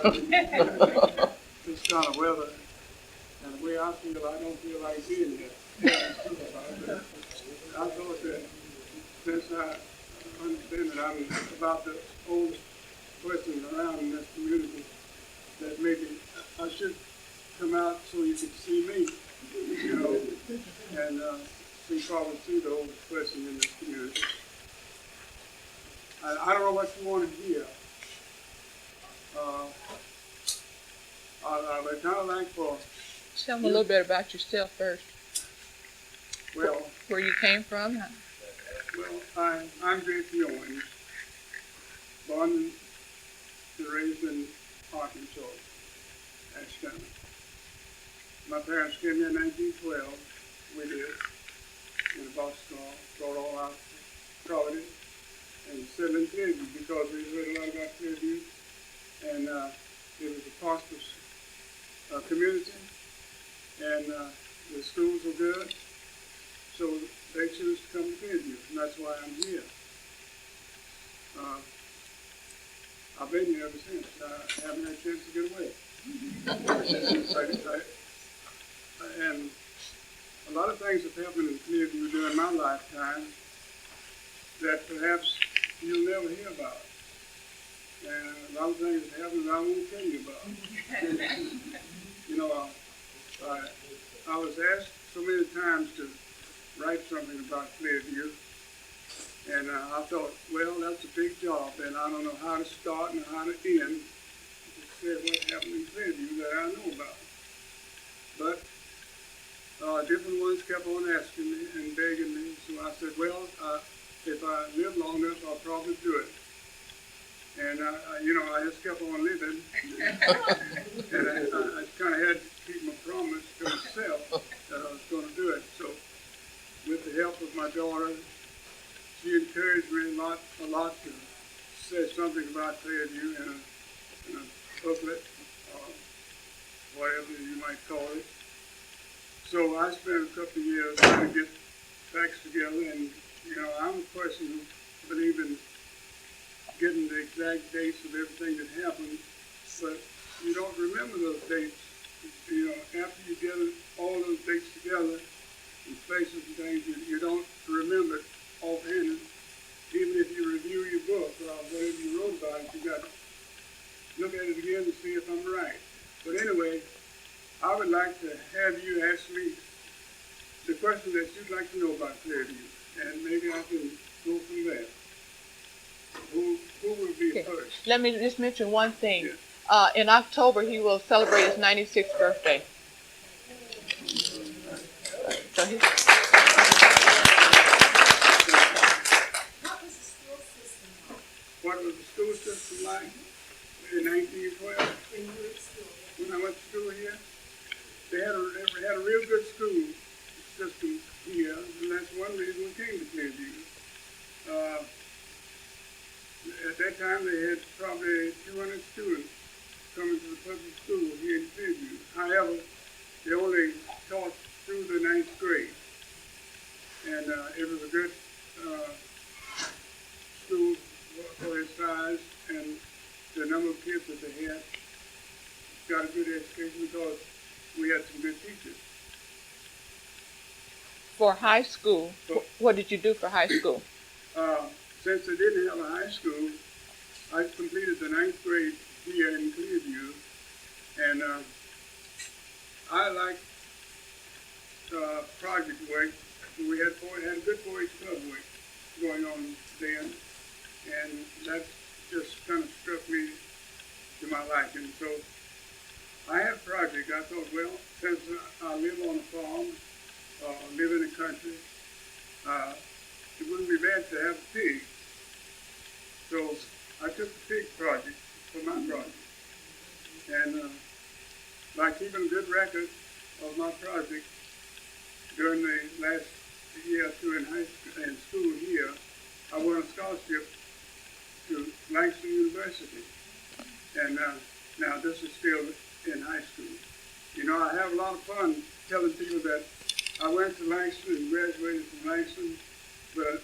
this kind of weather. And the way I feel, I don't feel like being here. I thought that since I understand that I'm about the oldest person around in this community, that maybe I should come out so you could see me, you know, and probably see the oldest person in this community. I don't know what you want to hear. I would kind of like for... Tell me a little bit about yourself first. Well, where you came from? Well, I'm J.P. Owens, born and raised in Arkansas, Ashton. My parents came here in 1912. We did, in a boxcar, brought all our property, and settled in Clearview because we heard a lot about Clearview, and it was a prosperous community, and the schools were good, so they choose to come to Clearview, and that's why I'm here. I've been here ever since. I haven't had a chance to get away. And a lot of things have happened in Clearview during my lifetime that perhaps you'll never hear about. And a lot of things that happened that I won't tell you about. You know, I was asked so many times to write something about Clearview, and I thought, well, that's a big job, and I don't know how to start and how to end to say what happened in Clearview that I know about. But different ones kept on asking me and begging me, so I said, well, if I live long enough, I'll probably do it. And I just kept on living, and I kind of had to keep my promise to myself that I was going to do it. So, with the help of my daughter, she encouraged me a lot to say something about Clearview in a booklet, or whatever you might call it. So I spent a couple of years trying to get facts together, and I'm a person who believes in getting the exact dates of everything that happened, but you don't remember those dates. After you get all those dates together and places and things, you don't remember it offhand. Even if you review your book or whatever you wrote about it, you got to look at it again to see if I'm right. But anyway, I would like to have you ask me the question that you'd like to know about Clearview, and maybe I can go from there. Who will be first? Let me just mention one thing. Yeah. In October, he will celebrate his 96th birthday. So he, What was the school system like in 1912? When I went to school here, they had a real good school system here, and that's one reason we came to Clearview. At that time, they had probably 200 students coming to the public school here in Clearview. However, they only taught through the 9th grade, and it was a good school for its size and the number of kids that they had. Got a good education because we had some good teachers. for high school, what did you do for high school? Since they didn't have a high school, I completed the 9th grade here in Clearview, and I liked project work. We had a good 4-H club work going on then, and that just kind of struck me to my liking. So I had a project. I thought, well, since I live on a farm, live in the country, it wouldn't be bad to have a pig. So I took the pig project for my project. And by keeping a good record of my project during the last year or two in school here, I won a scholarship to Langston University. And now this is still in high school. You know, I have a lot of fun telling people that I went to Langston and graduated from Langston, but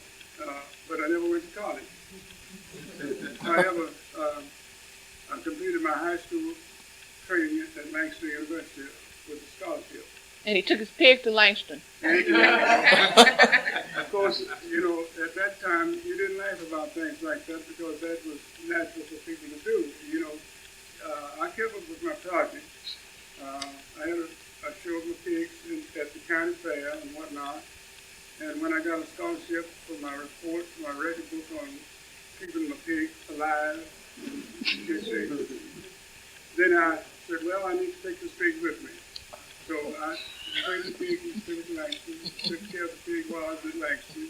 I never went to college. However, I completed my high school Langston University with a scholarship. And he took his pig to Langston. And of course, you know, at that time, you didn't laugh about things like that because that was natural for people to do. You know, I kept up with my project. I had a show of my pigs at the county fair and whatnot. And when I got a scholarship for my report, my record book on keeping my pigs alive, then I said, well, I need to take this pig with me. So I trained the pig in City Langston, took care of the pig while I was in Langston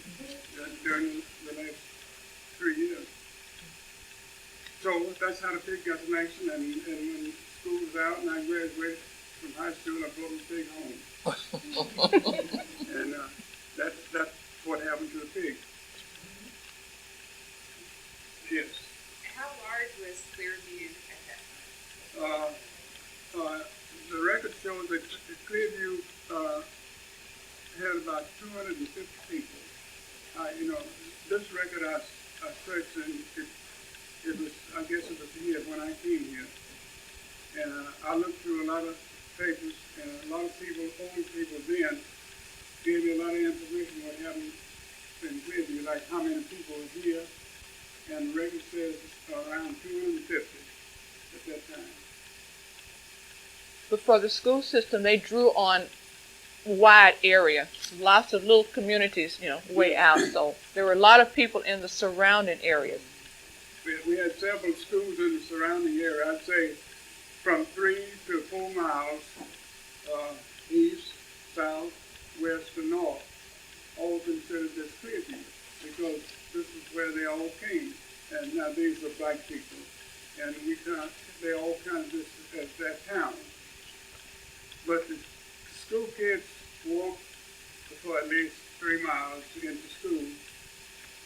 during the last 3 years. So that's how the pig got to Langston, and when school was out and I graduated from high school, I brought the pig home. And that's what happened to the pig. Yes. How large was Clearview at that time? The record shows that Clearview had about 250 people. You know, this record I searched, and it was, I guess it was here when I came here. And I looked through a lot of papers, and a lot of people, old people then, gave me a lot of information what happened in Clearview, like how many people were here. And the record says around 250 at that time. But for the school system, they drew on wide area, lots of little communities, you know, way out. So there were a lot of people in the surrounding areas. We had several schools in the surrounding area. I'd say from 3 to 4 miles east, south, west, and north, all considered as Clearview because this is where they all came. And now these are black people, and they all kind of this as that town. But the school kids walked for at least 3 miles to get to school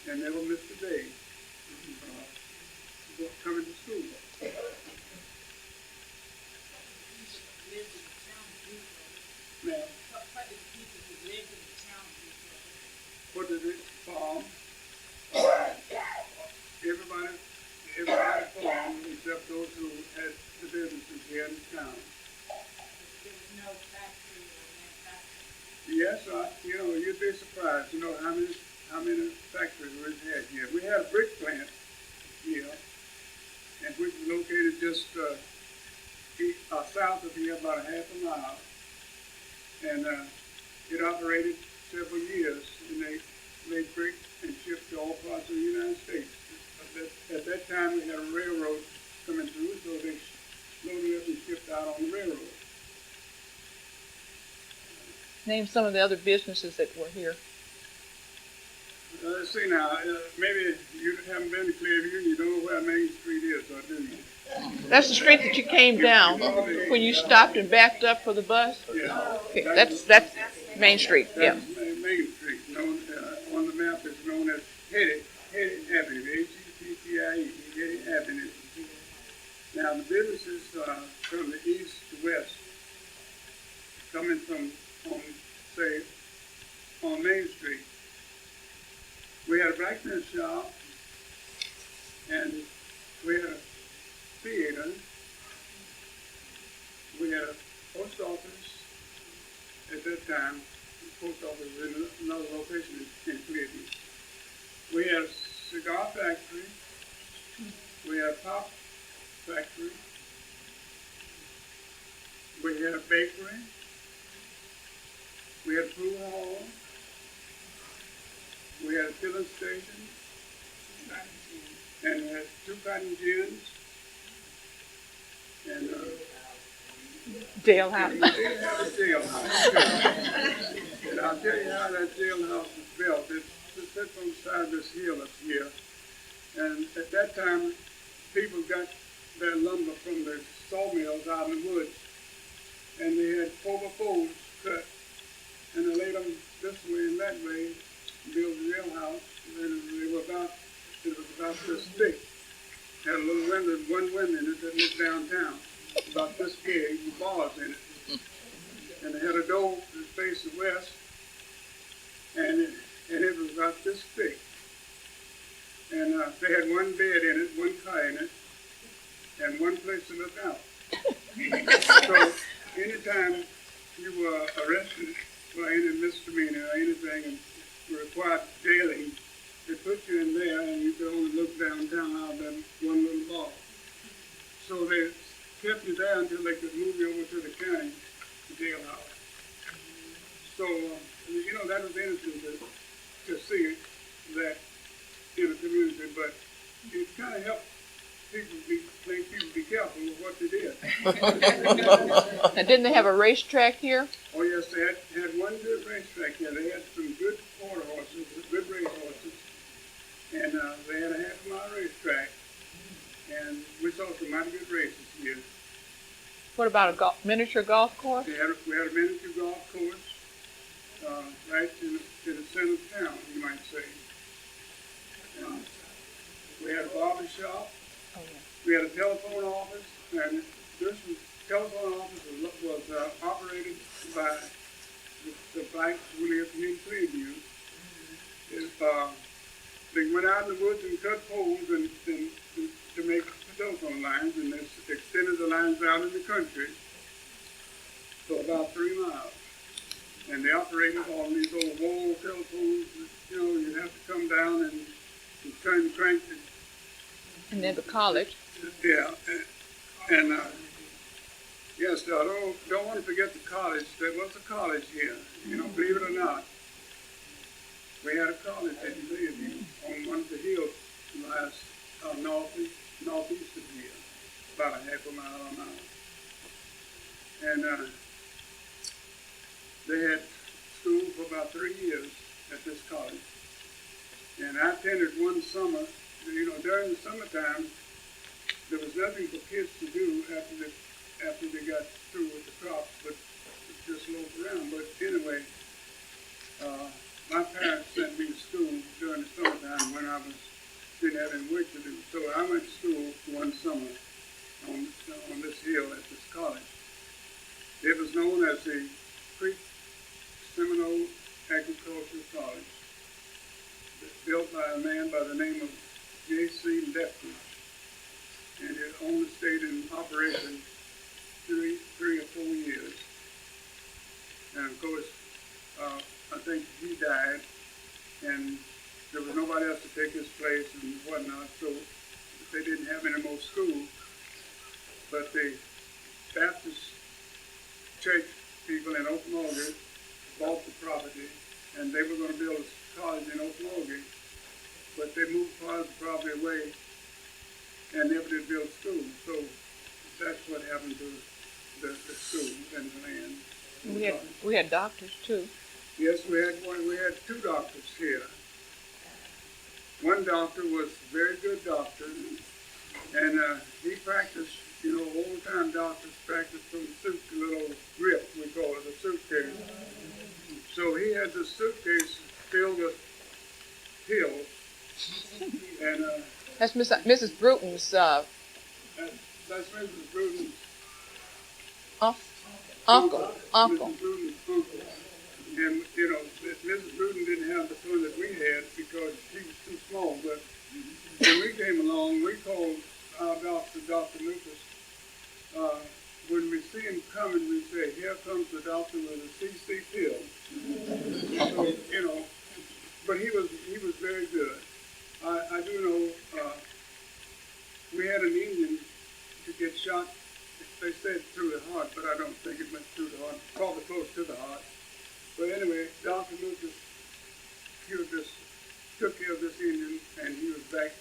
and never missed a day coming to school. Now, what did it farm? Everybody farmed except those who had the businesses here in town. There was no factory or manufacturing. Yes, you know, you'd be surprised, you know, how many factories we had here. We had a brick plant here, and which was located just south of here, about a half a mile. And it operated several years, and they made brick and shipped to all parts of the United States. At that time, we had a railroad coming through, so they loaded up and shipped out on the railroad. Name some of the other businesses that were here. Let's see now, maybe you haven't been to Clearview and you don't know where Main Street is, or do you? That's the street that you came down when you stopped and backed up for the bus? Yeah. Okay, that's Main Street, yeah. That's Main Street, known on the map is known as Hetty Avenue, H-E-T-T-I-E, Hetty Avenue. Now the businesses from the east to west, coming from, on Main Street, we had a blacksmith shop, and we had a theater, we had a post office at that time. The post office was in another location in Clearview. We had a cigar factory, we had a pop factory, we had a bakery, we had a pool hall, we had a filling station, and we had 2 cotton gins, and Jailhouse. we did have a jailhouse. And I'll tell you how that jailhouse was built. It sits on the side of this hill up here, and at that time, people got their lumber from the sawmills out in the woods, and they had 4x4s cut, and they laid them this way and that way, built a jailhouse, and it was about this thick. Had a little window, one window in it that looked downtown, about this big, with bars in it. And they had a door that faced the west, and it was about this thick. And they had one bed in it, one cot in it, and one place to look out. So anytime you were arrested for any misdemeanor or anything and were required daily, they put you in there and you could only look downtown out of that one little bar. So they kept you there until they could move you over to the county jailhouse. So, you know, that was interesting to see that in the community, but it kind of helped make people be careful of what they did. And didn't they have a racetrack here? Oh yes, they had one good racetrack here. They had some good quarter horses, good race horses, and they had a half-mile racetrack, and we saw some mighty good races here. What about a miniature golf course? We had a miniature golf course right in the center of town, you might say. And we had a barber shop. Oh, yeah. We had a telephone office, and this telephone office was operated by the blacks who lived in Clearview. They went out in the woods and cut poles and to make telephone lines, and they extended the lines out in the country for about 3 miles. And they operated on these old wall telephones. You know, you'd have to come down and turn the crank. And then the college. Yeah, and yes, I don't want to forget the college. There was a college here, you know, believe it or not. We had a college at Clearview on one of the hills northeast of here, about a half a mile or a mile. And they had school for about 3 years at this college. And I attended one summer. You know, during the summertime, there was nothing for kids to do after they got through with the crops, but just loaf around. But anyway, my parents sent me to school during the summertime when I didn't have any work to do. So I went to school one summer on this hill at this college. It was known as the Creek Seminole Agricultural College, built by a man by the name of J.C. Lefton, and it only stayed in operation 3 or 4 years. And of course, I think he died, and there was nobody else to take his place and whatnot, so they didn't have any more school. But the Baptist church people in Okmulgee bought the property, and they were going to build a college in Okmulgee, but they moved part of the property away and never did build school. So that's what happened to the school and the land. We had doctors too. Yes, we had 2 doctors here. One doctor was a very good doctor, and he practiced, you know, old-time doctors practice from the little grip, we call it, a suitcase. So he had the suitcase filled with pills, and That's Mrs. Bruton's that's Mrs. Bruton's uncle. Mrs. Bruton's uncle. And, you know, Mrs. Bruton didn't have the fun that we had because she was too small. But when we came along, we called our doctor, Dr. Lucas. When we see him coming, we say, "Here comes the doctor with a CC pill." So, you know, but he was very good. I do know we had an Indian to get shot. They said through the heart, but I don't think it went through the heart. Probably close to the heart. But anyway, Dr. Lucas took care of this Indian, and he was back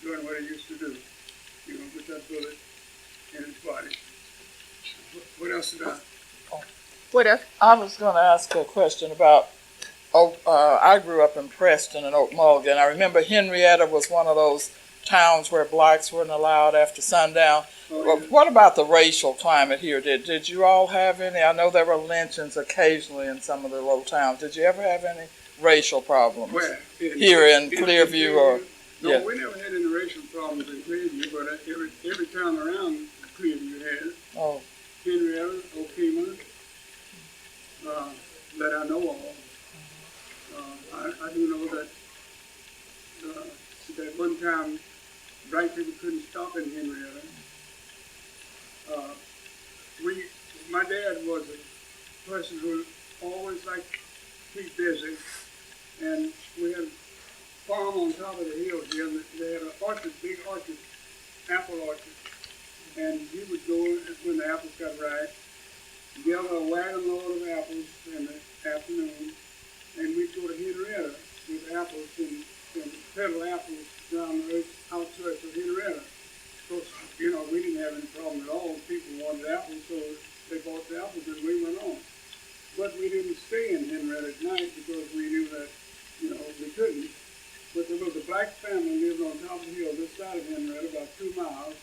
doing what he used to do, you know, with that bullet in his body. What else did I? What else? I was going to ask a question about, I grew up in Preston and Okmulgee, and I remember Henrietta was one of those towns where blacks weren't allowed after sundown. Oh, Well, yeah. what about the racial climate here? Did you all have any? I know there were lynchings occasionally in some of the little towns. Did you ever have any racial problems? Where? Here in Clearview or? No, Yeah. we never had any racial problems in Clearview, but every town around Clearview had. Oh, Henrietta, Okemah, that I know of. I do know that that one time black people couldn't stop in Henrietta. my dad was a person who always liked to keep busy, and we had a farm on top of the hill here, and they had an orchard, big orchard, apple orchard, and he would go when the apples got ripe, gather a wagon load of apples in the afternoon, and we'd go to Henrietta with apples and peddle apples down the outskirts of Henrietta. Of course, you know, we didn't have any problem at all. People wanted apples, so they bought the apples and we went on. But we didn't stay in Henrietta at night because we knew that, you know, we couldn't. But there was a black family living on top of the hill this side of Henrietta, about 2 miles,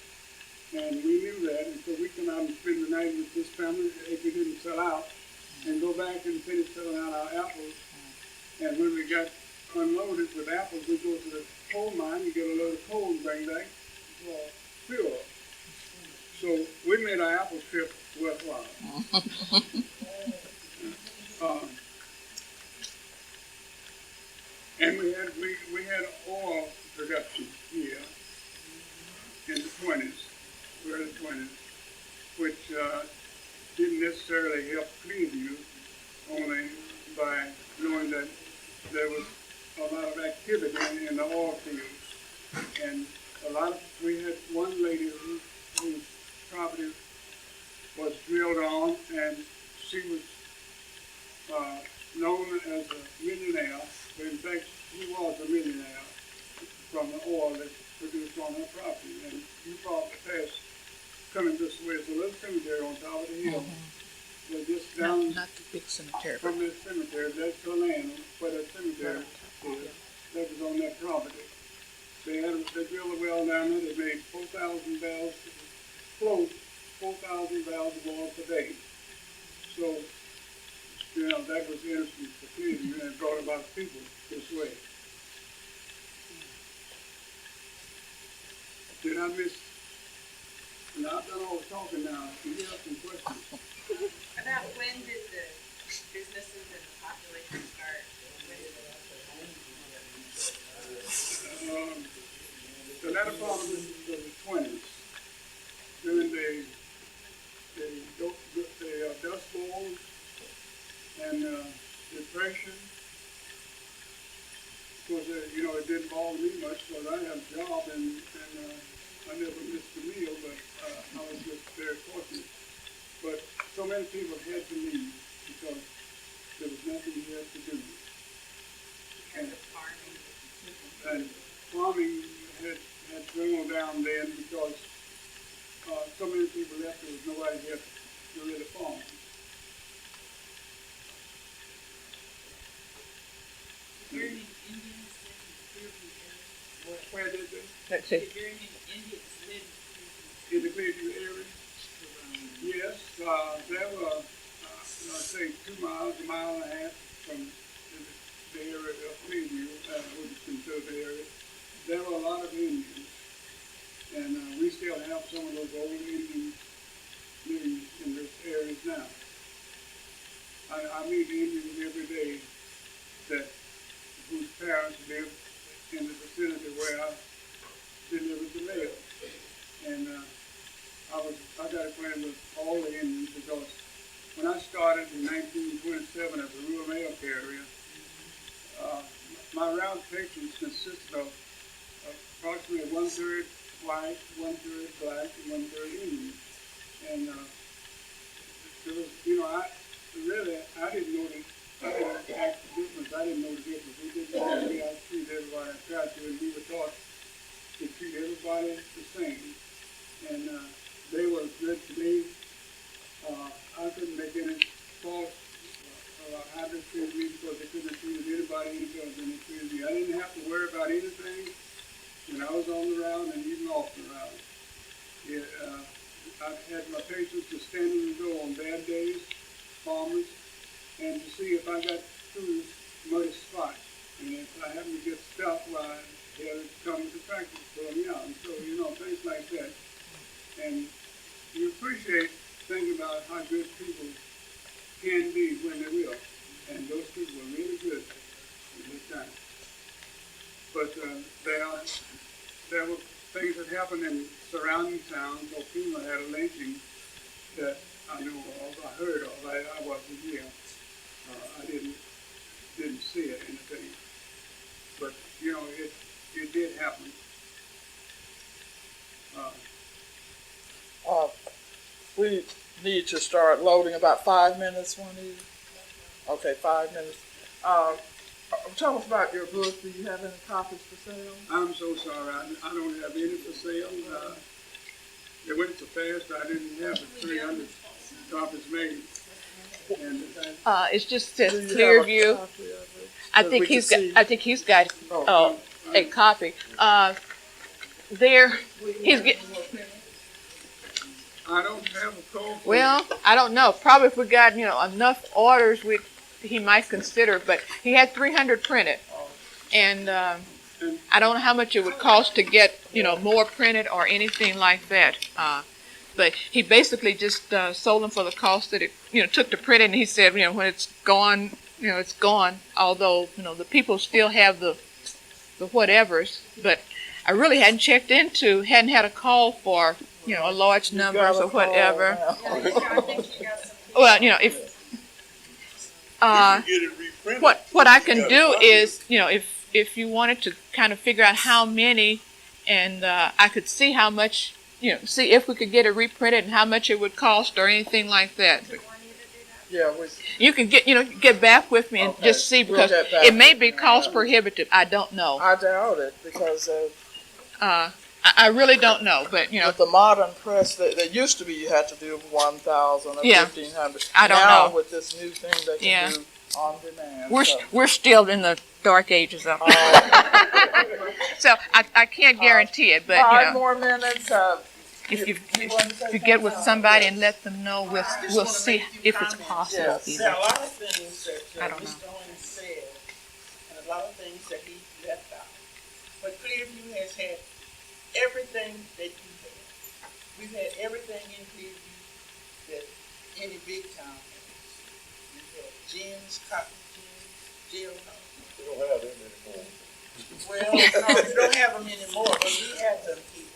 and we knew that, and so we'd come out and spend the night with this family if we didn't sell out, and go back and finish selling out our apples. And when we got unloaded with apples, we'd go to the coal mine and get a load of coal and bring back for fuel. So we made our apple trip worthwhile. And we had oil production here in the 20s, early 20s, which didn't necessarily help Clearview, only by knowing that there was a lot of activity in the oil fields. And we had one lady whose property was drilled on, and she was known as a millionaire. But in fact, she was a millionaire from the oil that produced on her property. And you probably passed coming this way. It's a little cemetery on top of the hill. They're just down Not the big cemetery. from this cemetery. That's the land where that cemetery is. That was on that property. They drilled a well down there. They made 4,000 barrels float, 4,000 barrels of oil per day. So, you know, that was interesting for Clearview, and it brought about people this way. Did I miss? Now I've done all the talking now. Do you have some questions? About when did the businesses and the population start? When did The latter part of the 20s, during the Dust Bowl and Depression. Of course, you know, it didn't bother me much because I had a job and I never missed a meal, but I was just very fortunate. But so many people had to leave because there was nothing left to do. because of farming? And farming had dwindled down then because so many people left, there was nobody here to really farm. Is there any Indians in the Clearview area? Where did they? Let's Is see. there any Indians live in the Clearview? In the Clearview area? Yes, there were, I'd say 2 miles, a mile and a half from the area of Clearview, which is considered the area. There were a lot of Indians, and we still have some of those old Indians living in those areas now. I meet Indians every day whose parents live in the vicinity where I delivered the mail. And I got acquainted with all the Indians because when I started in 1927 as a rural mail carrier, my route patrons consisted of approximately 1/3 white, 1/3 black, and 1/3 Indian. And there was, you know, I didn't know the actual difference. I didn't know the difference. We didn't know the way I treat everybody I tried to, and we were taught to treat everybody the same. And they were good to me. I couldn't make any fault about how they treated me because they couldn't have treated anybody any better than they treated me. I didn't have to worry about anything when I was on the route and even off the route. Yeah, I had my patients to stand in the door on bad days, farmers, and to see if I got through this muddy spot. And if I happened to get stuck, well, they'll come to practice for me out. And so, you know, things like that. And you appreciate thinking about how good people can be when they will. And those people were really good at this time. But there were things that happened in surrounding towns. Okuma had a lynching that I know of, I heard of, I wasn't here. I didn't see it, anything. But, you know, it did happen. We need to start loading about 5 minutes, Juanita. Okay, 5 minutes. Tell us about your book. Do you have any copies for sale? I'm so sorry, I don't have any for sale. They went so fast, I didn't have the 300 copies made. And It just says Do you have a Clearview. copy of it I that think we can he's got. see? I think he's got Oh, a copy. There, he's get. I don't have a call for Well, I don't know. Probably if we got enough orders, he might consider. But he had 300 printed, and I don't know how much it would cost to get more printed or anything like that. But he basically just sold them for the cost that it took to print it. And he said when it's gone, it's gone. Although the people still have the whatevers. But I really hadn't hadn't had a call for a large you numbers got a or whatever. call now. I think you got some. Well, if Get it reprinted. what I can do is if you wanted to kind of figure out how many, and I could see how much see if we could get it reprinted and how much it would cost or anything like that. But Yeah, you can get back with me and Okay. just see We'll because get back. it may be cost prohibitive. I don't know. I doubt it because I really don't know. But with the modern press, that used to be you had to do 1,000 or Yeah. 1,500. I don't now, know. with this new thing they can Yeah. do on demand. we're still in the dark ages of so I can't guarantee it. But 5 more minutes. if you want to say if you get with somebody and let them know, we'll see if it's possible. Yes. Either. There are a lot of things that I don't Mr. Owens said, and a lot of things that he left out. But Clearview has had everything that you had. We've had everything in Clearview that any big town has. We've had gyms, cotton gyms, jailhouse. We don't have them anymore. Well, no, you don't have them anymore, but we had them here.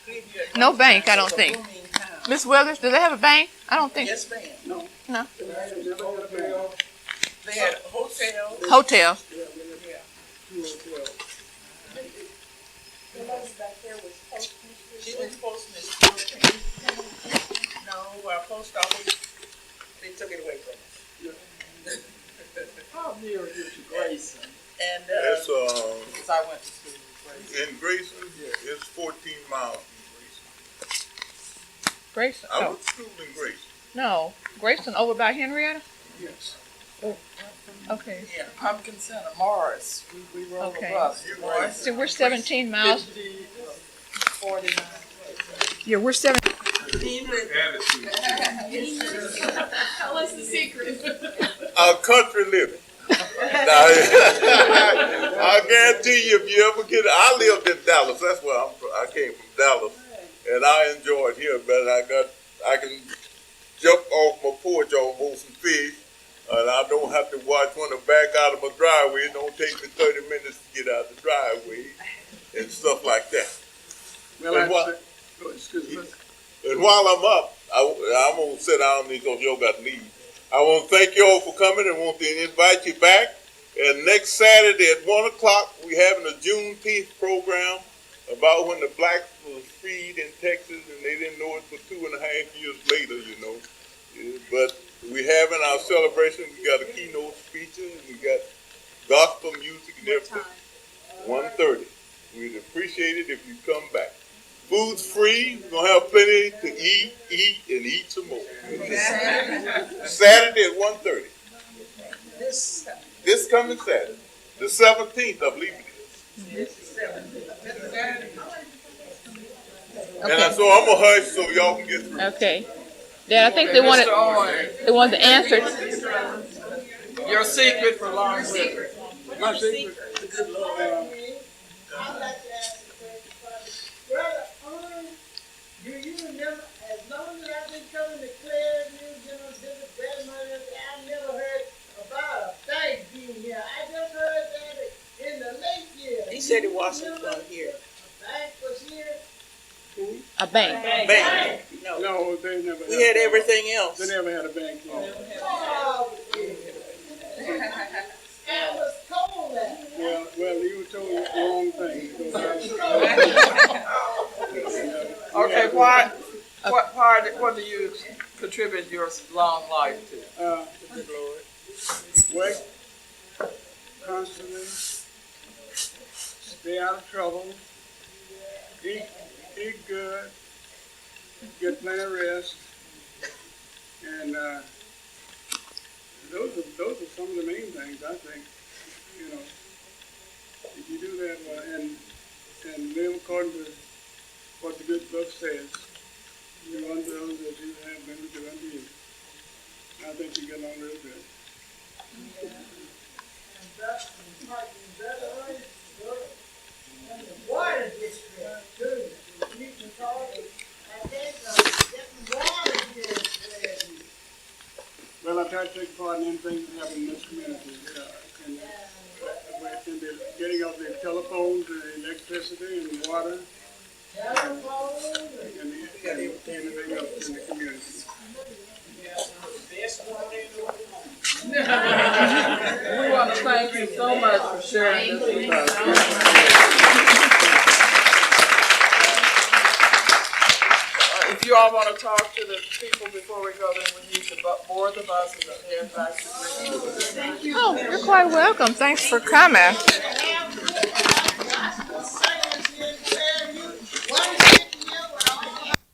Clearview at No one bank, time I don't was a think. booming town. Miss Weathers, do they have a bank? I don't think. Yes, ma'am. No. They had hotels. Hotel. Yeah. She was postmistress. No, our post office, they took it away from us. How near is it to Grayson? And, It's Because I went to school with Grayson. in Grayson. It's 14 miles from Grayson. Grayson. I Oh, went to school in Grayson. no. Grayson over by Henrietta? yes. Okay. yeah, Pumpkin Center, Morris. We rode Okay. a bus. to Grayson. See, we're 17 miles. 50, 49. Yeah, we're 17. Tell us the secret. Country living. Now, I guarantee you, if you ever get, I lived in Dallas. That's where I'm from. I came from Dallas, and I enjoyed here better. I can jump off my porch almost and fish, and I don't have to watch when I back out of my driveway. It don't take me 30 minutes to get out the driveway and stuff like that. Well, And what- excuse me. And while I'm up, I'm going to sit down because y'all got to leave. I want to thank you all for coming and want to invite you back. And next Saturday at 1 o'clock, we're having a Juneteenth program about when the blacks was freed in Texas and they didn't know it for 2.5 years later, But we're having our celebration. We got a keynote speaker and we got gospel music and everything. 1:30. We'd appreciate it if you come back. Food's free. We're going to have plenty to eat, and eat some more. Saturday at 1:30. This coming Saturday. The 17th, I believe it is. And so I'm going to hush so y'all can get through. Okay. Dad, I think they wanted the answer. Your secret for long living. My secret, I'd like to ask a question. Brother Owens, do you remember, as long as I've been coming to Clearview, visit Belmont, I never heard about a bank being here. I just heard that in the late years. he said it wasn't here. A bank was here. A bank. Bank. No, No, they never. We had everything else. They never had a bank here. Oh, it was cold there. Well, you were told the wrong thing. Okay, what do you contribute your long life to? Good Lord. Work constantly. Stay out of trouble. Eat good. Get plenty of rest. And those are some of the main things, I think. You know, if you do that and live according to what the good book says, do unto those as you have them to do unto you. I think you get along real good. And the water district too. You can call it, I think, getting water district. Well, I try to take part in anything that happens in this community. In the getting of the telephones, the electricity, and water, Telephone. and anything else in the community. We want to thank you so much for sharing this with us. If you all want to talk to the people before we go, then we need to board the buses and head back to Clearview. Oh, you're quite welcome. Thanks for coming.